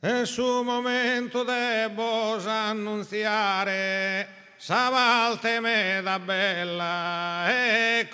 E sul momento debbo annunziare, s'avalte me da bella e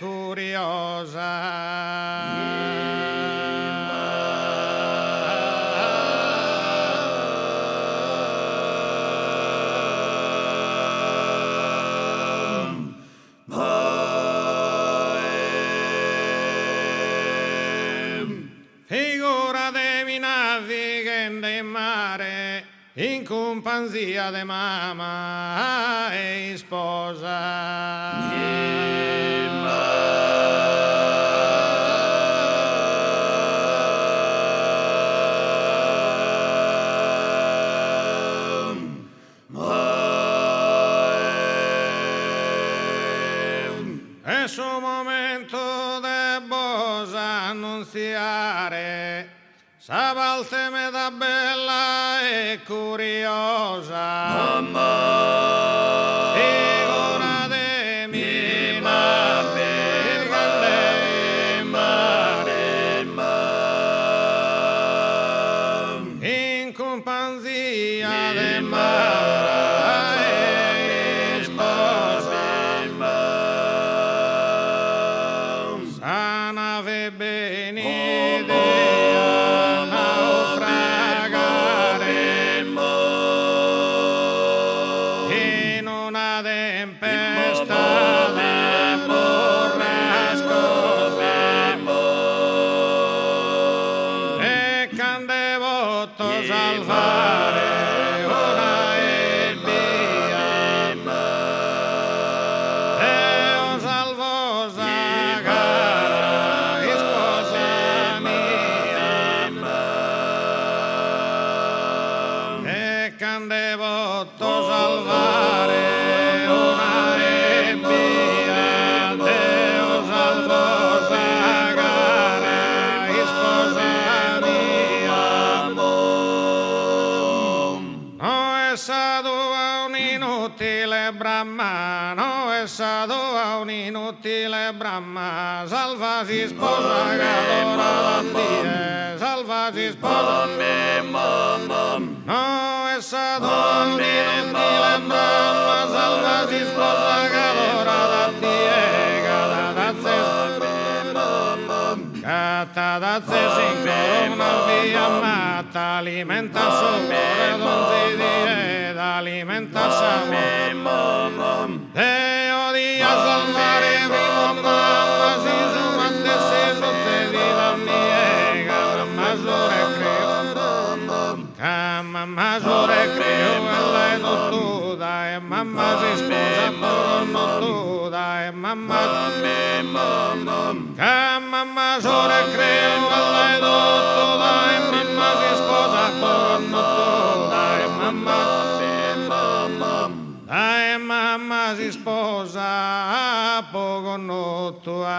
figura mi navigando in mare in compagnia de mamma e sposa. E sul momento debbo annunziare, s'avalte me da bella e curiosa. Figura de mi navigando in mare in compagnia de mamma e sposa. Sa nave bene idea naufragare in una tempesta de burrasco e can devoto salvare una e via e o salvosa cara sposa mia e can devoto salvare una e via Deo salvosa cara sposa mia. No è stato un inutile Brahma, no è stato un inutile Brahma, salvasi sposa che adora la Dio, salvasi sposa. No è stato un inutile Brahma, salvasi sposa che adora la Dio, Catadazze sin una via amata, alimenta sopore donzi di alimenta sapore. Deo dia salvare vivo mamma, si sumante si succedida niega, maggiore creo, cama maggiore creo, ella è nottuda e mamma si sposa torno nottuda e mamma cama maggiore creo, ella è nottuda e mamma si sposa torno nottuda e mamma si sposa poco nottua.